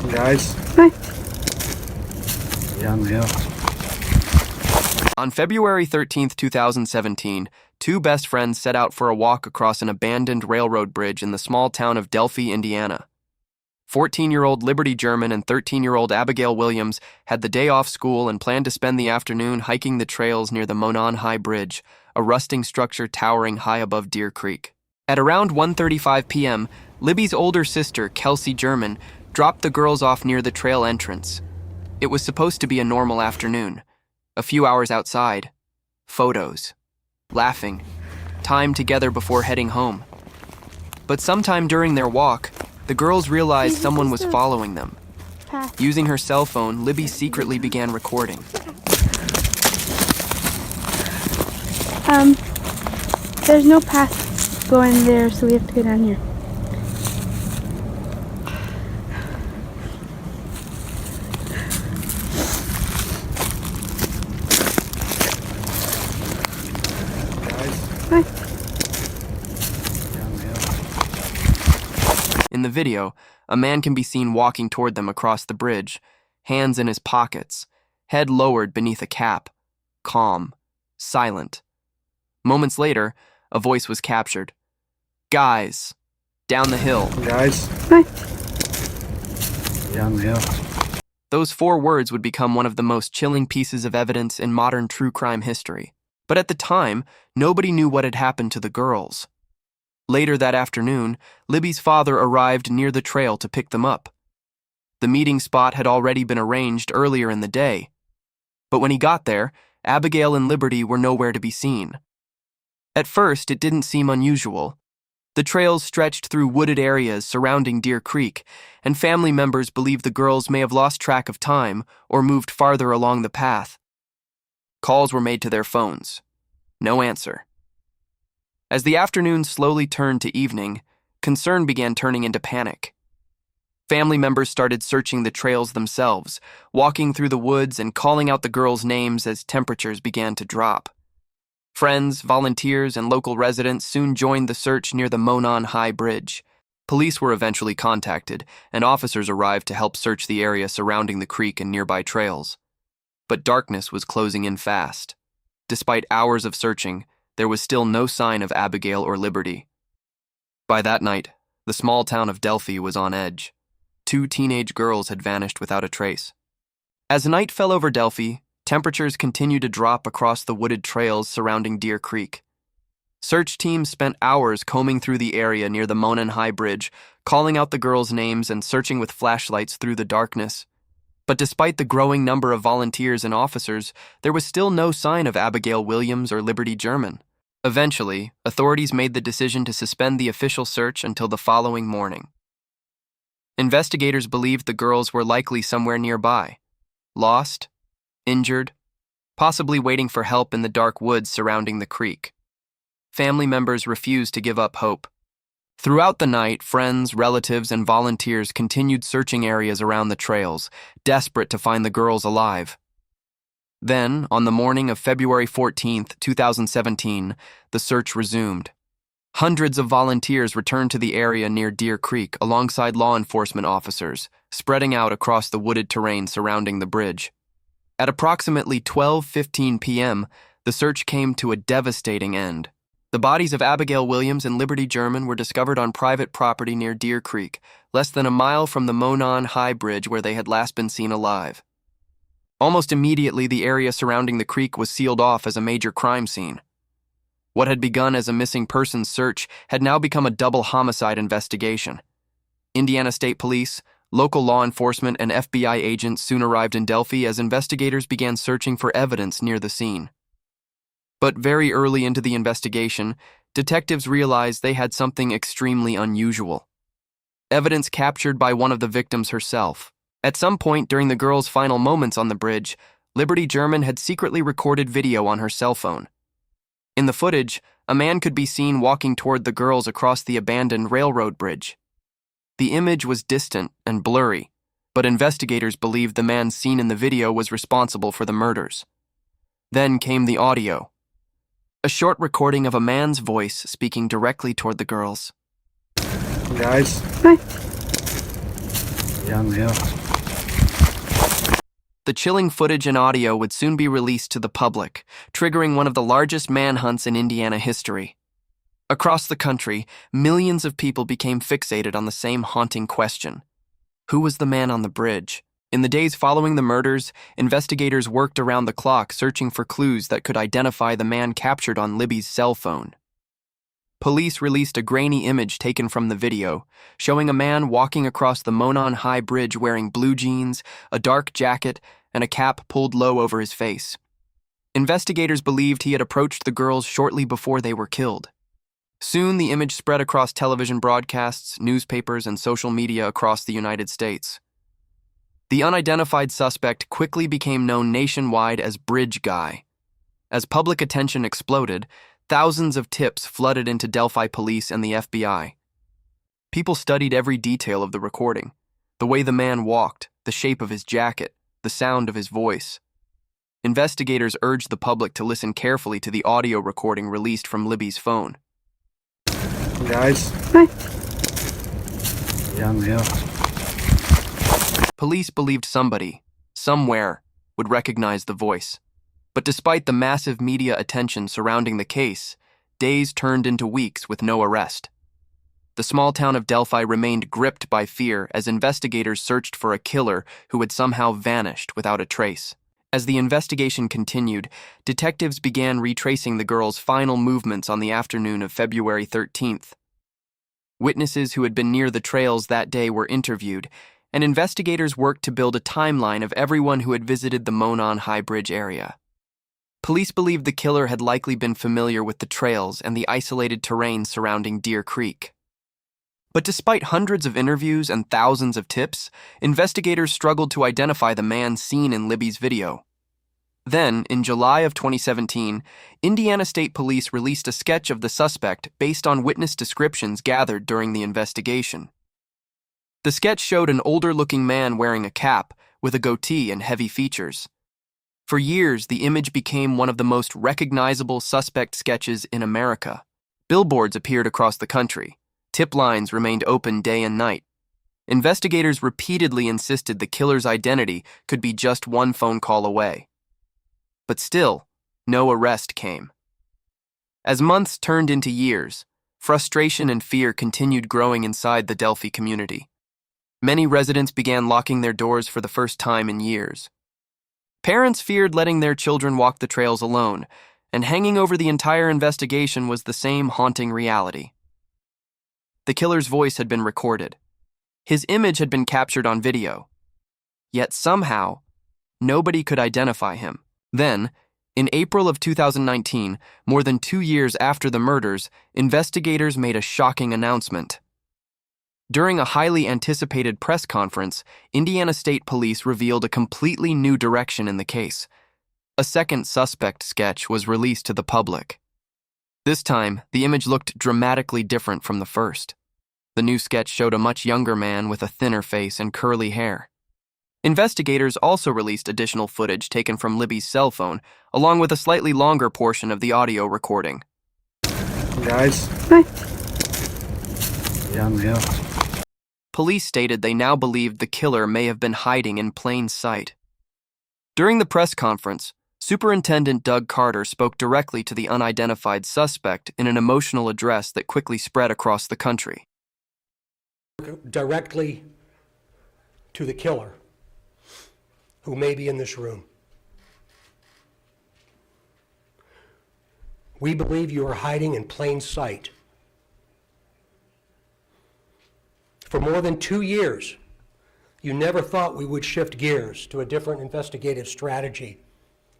Guys. Hi. Yeah, on the hill. On February 13th, 2017, two best friends set out for a walk across an abandoned railroad bridge in the small town of Delphi, Indiana. 14-year-old Liberty German and 13-year-old Abigail Williams had the day off school and planned to spend the afternoon hiking the trails near the Monon High Bridge, a rusting structure towering high above Deer Creek. At around 1:35 p.m., Libby's older sister, Kelsey German, dropped the girls off near the trail entrance. It was supposed to be a normal afternoon. A few hours outside. Photos. Laughing. Time together before heading home. But sometime during their walk, the girls realized someone was following them. Using her cell phone, Libby secretly began recording. There's no path going there, so we have to go down here. Hi. In the video, a man can be seen walking toward them across the bridge, hands in his pockets, head lowered beneath a cap, calm, silent. Moments later, a voice was captured. Guys, down the hill. Guys. Hi. Yeah, on the hill. Those 4 words would become one of the most chilling pieces of evidence in modern true crime history. But at the time, nobody knew what had happened to the girls. Later that afternoon, Libby's father arrived near the trail to pick them up. The meeting spot had already been arranged earlier in the day. But when he got there, Abigail and Liberty were nowhere to be seen. At first, it didn't seem unusual. The trails stretched through wooded areas surrounding Deer Creek, and family members believed the girls may have lost track of time or moved farther along the path. Calls were made to their phones. No answer. As the afternoon slowly turned to evening, concern began turning into panic. Family members started searching the trails themselves, walking through the woods and calling out the girls' names as temperatures began to drop. Friends, volunteers, and local residents soon joined the search near the Monon High Bridge. Police were eventually contacted, and officers arrived to help search the area surrounding the creek and nearby trails. But darkness was closing in fast. Despite hours of searching, there was still no sign of Abigail or Liberty. By that night, the small town of Delphi was on edge. 2 teenage girls had vanished without a trace. As night fell over Delphi, temperatures continued to drop across the wooded trails surrounding Deer Creek. Search teams spent hours combing through the area near the Monon High Bridge, calling out the girls' names and searching with flashlights through the darkness. But despite the growing number of volunteers and officers, there was still no sign of Abigail Williams or Liberty German. Eventually, authorities made the decision to suspend the official search until the following morning. Investigators believed the girls were likely somewhere nearby, lost, injured, possibly waiting for help in the dark woods surrounding the creek. Family members refused to give up hope. Throughout the night, friends, relatives, and volunteers continued searching areas around the trails, desperate to find the girls alive. Then, on the morning of February 14th, 2017, the search resumed. Hundreds of volunteers returned to the area near Deer Creek alongside law enforcement officers, spreading out across the wooded terrain surrounding the bridge. At approximately 12:15 p.m., the search came to a devastating end. The bodies of Abigail Williams and Liberty German were discovered on private property near Deer Creek, less than a mile from the Monon High Bridge where they had last been seen alive. Almost immediately, the area surrounding the creek was sealed off as a major crime scene. What had begun as a missing persons search had now become a double homicide investigation. Indiana State Police, local law enforcement, and FBI agents soon arrived in Delphi as investigators began searching for evidence near the scene. But very early into the investigation, detectives realized they had something extremely unusual. Evidence captured by one of the victims herself. At some point during the girls' final moments on the bridge, Liberty German had secretly recorded video on her cell phone. In the footage, a man could be seen walking toward the girls across the abandoned railroad bridge. The image was distant and blurry, but investigators believed the man seen in the video was responsible for the murders. Then came the audio. A short recording of a man's voice speaking directly toward the girls. Guys. Hi. Ja. The chilling footage and audio would soon be released to the public, triggering one of the largest manhunts in Indiana history. Across the country, millions of people became fixated on the same haunting question. Who was the man on the bridge? In the days following the murders, investigators worked around the clock searching for clues that could identify the man captured on Libby's cell phone. Police released a grainy image taken from the video, showing a man walking across the Monon High Bridge wearing blue jeans, a dark jacket, and a cap pulled low over his face. Investigators believed he had approached the girls shortly before they were killed. Soon, the image spread across television broadcasts, newspapers, and social media across the United States. The unidentified suspect quickly became known nationwide as Bridge Guy. As public attention exploded, thousands of tips flooded into Delphi police and the FBI. People studied every detail of the recording, the way the man walked, the shape of his jacket, the sound of his voice. Investigators urged the public to listen carefully to the audio recording released from Libby's phone. Guys. Hi. Ja. Police believed somebody, somewhere, would recognize the voice. But despite the massive media attention surrounding the case, days turned into weeks with no arrest. The small town of Delphi remained gripped by fear as investigators searched for a killer who had somehow vanished without a trace. As the investigation continued, detectives began retracing the girls' final movements on the afternoon of February 13th. Witnesses who had been near the trails that day were interviewed, and investigators worked to build a timeline of everyone who had visited the Monon High Bridge area. Police believed the killer had likely been familiar with the trails and the isolated terrain surrounding Deer Creek. But despite hundreds of interviews and thousands of tips, investigators struggled to identify the man seen in Libby's video. Then, in July of 2017, Indiana State Police released a sketch of the suspect based on witness descriptions gathered during the investigation. The sketch showed an older-looking man wearing a cap, with a goatee and heavy features. For years, the image became one of the most recognizable suspect sketches in America. Billboards appeared across the country. Tip lines remained open day and night. Investigators repeatedly insisted the killer's identity could be just one phone call away. But still, no arrest came. As months turned into years, frustration and fear continued growing inside the Delphi community. Many residents began locking their doors for the first time in years. Parents feared letting their children walk the trails alone, and hanging over the entire investigation was the same haunting reality. The killer's voice had been recorded. His image had been captured on video. Yet somehow, nobody could identify him. Then, in April of 2019, more than 2 years after the murders, investigators made a shocking announcement. During a highly anticipated press conference, Indiana State Police revealed a completely new direction in the case. A second suspect sketch was released to the public. This time, the image looked dramatically different from the first. The new sketch showed a much younger man with a thinner face and curly hair. Investigators also released additional footage taken from Libby's cell phone, along with a slightly longer portion of the audio recording. Guys. Hi. Ja. Police stated they now believed the killer may have been hiding in plain sight. During the press conference, Superintendent Doug Carter spoke directly to the unidentified suspect in an emotional address that quickly spread across the country. Directly to the killer, who may be in this room. We believe you are hiding in plain sight. For more than 2 years, you never thought we would shift gears to a different investigative strategy,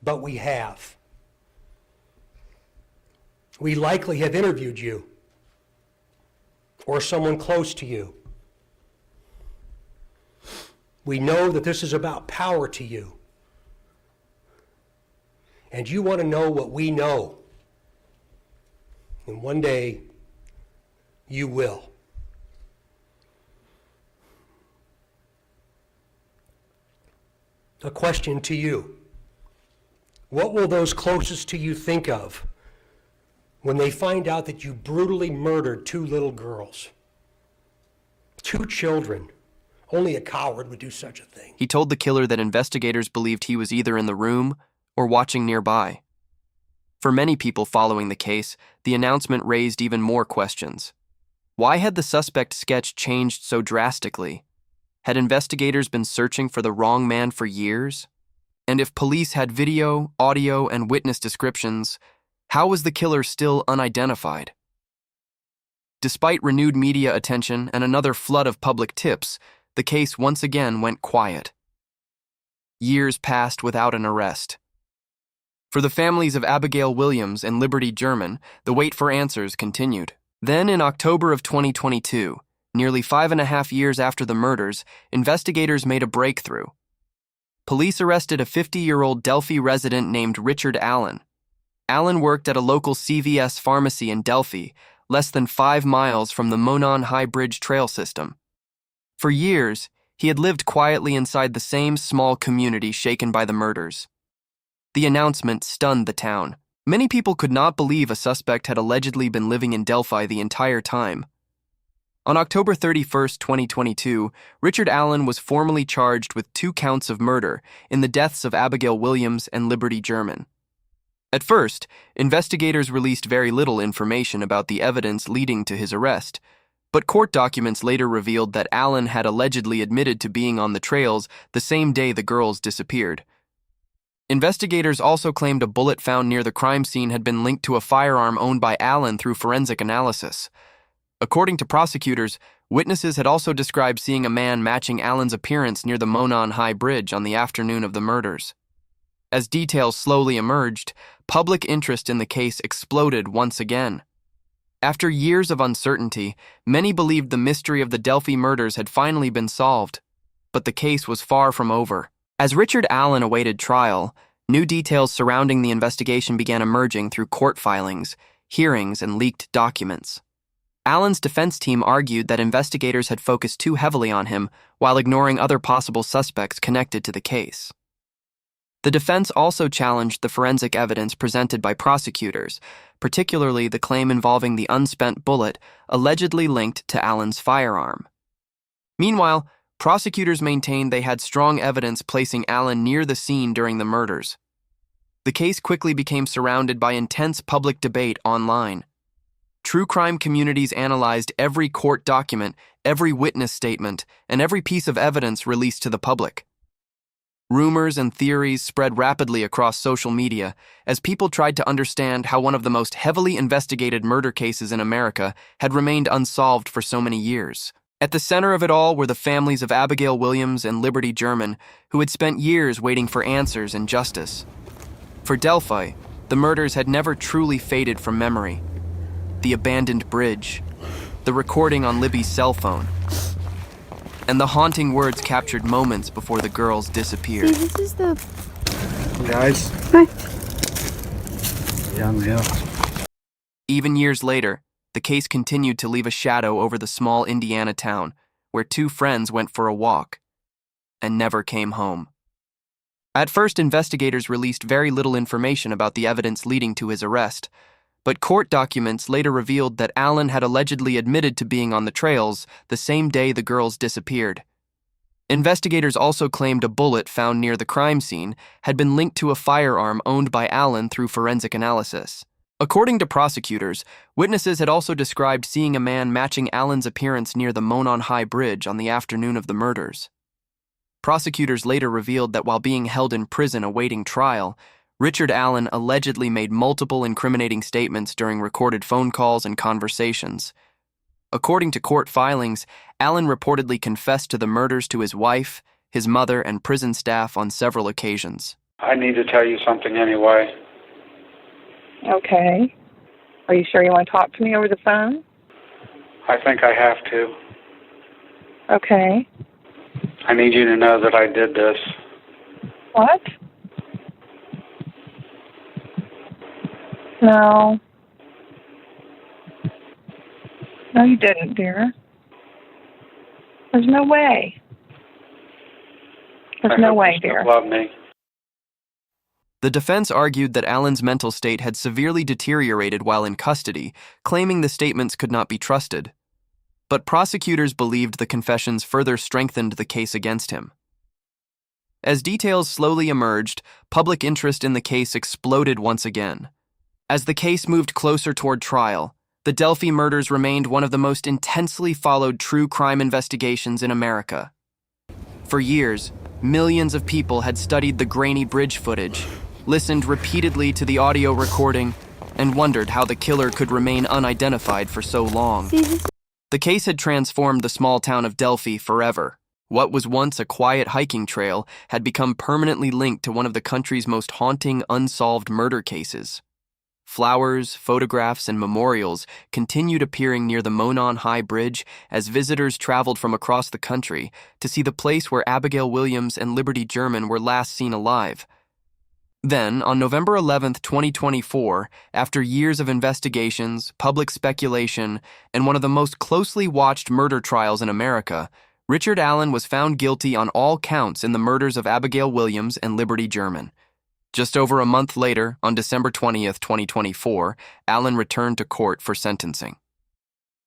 but we have. We likely have interviewed you or someone close to you. We know that this is about power to you. And you want to know what we know. And one day, you will. A question to you. What will those closest to you think of when they find out that you brutally murdered 2 little girls? 2 children, Only a coward would do such a thing. He told the killer that investigators believed he was either in the room or watching nearby. For many people following the case, the announcement raised even more questions. Why had the suspect sketch changed so drastically? Had investigators been searching for the wrong man for years? And if police had video, audio, and witness descriptions, how was the killer still unidentified? Despite renewed media attention and another flood of public tips, the case once again went quiet. Years passed without an arrest. For the families of Abigail Williams and Liberty German, the wait for answers continued. Then, in October of 2022, nearly 5.5 years after the murders, investigators made a breakthrough. Police arrested a 50-year-old Delphi resident named Richard Allen. Allen worked at a local CVS pharmacy in Delphi, less than 5 miles from the Monon High Bridge trail system. For years, he had lived quietly inside the same small community shaken by the murders. The announcement stunned the town. Many people could not believe a suspect had allegedly been living in Delphi the entire time. On October 31, 2022, Richard Allen was formally charged with 2 counts of murder in the deaths of Abigail Williams and Liberty German. At first, investigators released very little information about the evidence leading to his arrest, but court documents later revealed that Allen had allegedly admitted to being on the trails the same day the girls disappeared. Investigators also claimed a bullet found near the crime scene had been linked to a firearm owned by Allen through forensic analysis. According to prosecutors, witnesses had also described seeing a man matching Allen's appearance near the Monon High Bridge on the afternoon of the murders. As details slowly emerged, public interest in the case exploded once again. After years of uncertainty, many believed the mystery of the Delphi murders had finally been solved, but the case was far from over. As Richard Allen awaited trial, new details surrounding the investigation began emerging through court filings, hearings, and leaked documents. Allen's defense team argued that investigators had focused too heavily on him while ignoring other possible suspects connected to the case. The defense also challenged the forensic evidence presented by prosecutors, particularly the claim involving the unspent bullet allegedly linked to Allen's firearm. Meanwhile, prosecutors maintained they had strong evidence placing Allen near the scene during the murders. The case quickly became surrounded by intense public debate online. True crime communities analyzed every court document, every witness statement, and every piece of evidence released to the public. Rumors and theories spread rapidly across social media as people tried to understand how one of the most heavily investigated murder cases in America had remained unsolved for so many years. At the center of it all were the families of Abigail Williams and Liberty German, who had spent years waiting for answers and justice. For Delphi, the murders had never truly faded from memory. The abandoned bridge, the recording on Libby's cell phone, and the haunting words captured moments before the girls disappeared. See, this is the... Guys. Hi. Yeah. Even years later, the case continued to leave a shadow over the small Indiana town where 2 friends went for a walk and never came home. At first, investigators released very little information about the evidence leading to his arrest, but court documents later revealed that Allen had allegedly admitted to being on the trails the same day the girls disappeared. Investigators also claimed a bullet found near the crime scene had been linked to a firearm owned by Allen through forensic analysis. According to prosecutors, witnesses had also described seeing a man matching Allen's appearance near the Monon High Bridge on the afternoon of the murders. Prosecutors later revealed that while being held in prison awaiting trial, Richard Allen allegedly made multiple incriminating statements during recorded phone calls and conversations. According to court filings, Allen reportedly confessed to the murders to his wife, his mother, and prison staff on several occasions. I need to tell you something anyway. Okay. Are you sure you want to talk to me over the phone? I think I have to. Okay. I need you to know that I did this. What? No. No, you didn't, dear. There's no way. There's no way, dear. Love me. The defense argued that Allen's mental state had severely deteriorated while in custody, claiming the statements could not be trusted. But prosecutors believed the confessions further strengthened the case against him. As details slowly emerged, public interest in the case exploded once again. As the case moved closer toward trial, the Delphi murders remained one of the most intensely followed true crime investigations in America. For years, millions of people had studied the grainy bridge footage, listened repeatedly to the audio recording, and wondered how the killer could remain unidentified for so long. The case had transformed the small town of Delphi forever. What was once a quiet hiking trail had become permanently linked to one of the country's most haunting unsolved murder cases. Flowers, photographs, and memorials continued appearing near the Monon High Bridge as visitors traveled from across the country to see the place where Abigail Williams and Liberty German were last seen alive. Then, on November 11, 2024, after years of investigations, public speculation, and one of the most closely watched murder trials in America, Richard Allen was found guilty on all counts in the murders of Abigail Williams and Liberty German. Just over a month later, on December 20, 2024, Allen returned to court for sentencing.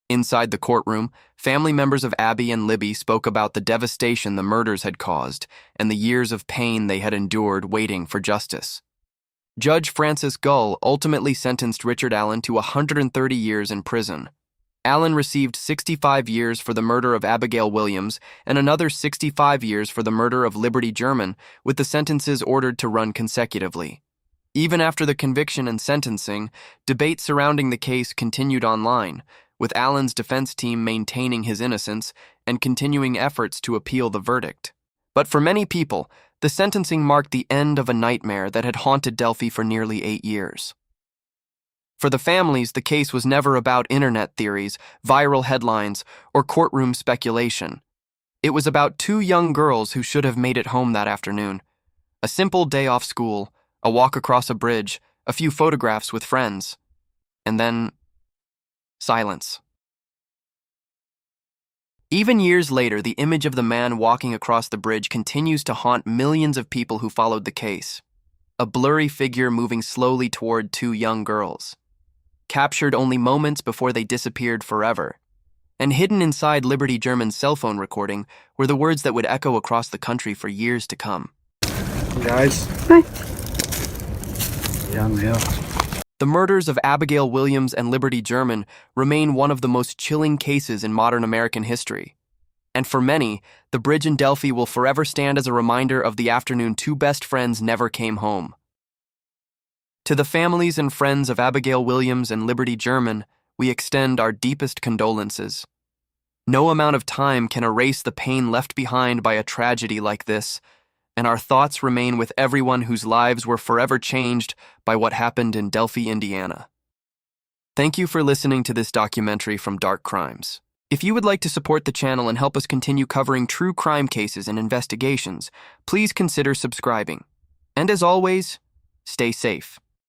Inside the courtroom, family members of Abby and Libby spoke about the devastation the murders had caused and the years of pain they had endured waiting for justice. Judge Francis Gull ultimately sentenced Richard Allen to 130 years in prison. Allen received 65 years for the murder of Abigail Williams and another 65 years for the murder of Liberty German, with the sentences ordered to run consecutively. Even after the conviction and sentencing, debate surrounding the case continued online, with Allen's defense team maintaining his innocence and continuing efforts to appeal the verdict. But for many people, the sentencing marked the end of a nightmare that had haunted Delphi for nearly 8 years. For the families, the case was never about internet theories, viral headlines, or courtroom speculation. It was about 2 young girls who should have made it home that afternoon. A simple day off school, a walk across a bridge, a few photographs with friends, and then silence. Even years later, the image of the man walking across the bridge continues to haunt millions of people who followed the case. A blurry figure moving slowly toward 2 young girls, captured only moments before they disappeared forever. And hidden inside Liberty German's cell phone recording were the words that would echo across the country for years to come. Guys. Hi. Yeah, I'm here. The murders of Abigail Williams and Liberty German remain one of the most chilling cases in modern American history. And for many, the bridge in Delphi will forever stand as a reminder of the afternoon 2 best friends never came home. To the families and friends of Abigail Williams and Liberty German, we extend our deepest condolences. No amount of time can erase the pain left behind by a tragedy like this, and our thoughts remain with everyone whose lives were forever changed by what happened in Delphi, Indiana. Thank you for listening to this documentary from Darc Crimes. If you would like to support the channel and help us continue covering true crime cases and investigations, please consider subscribing. And as always, stay safe.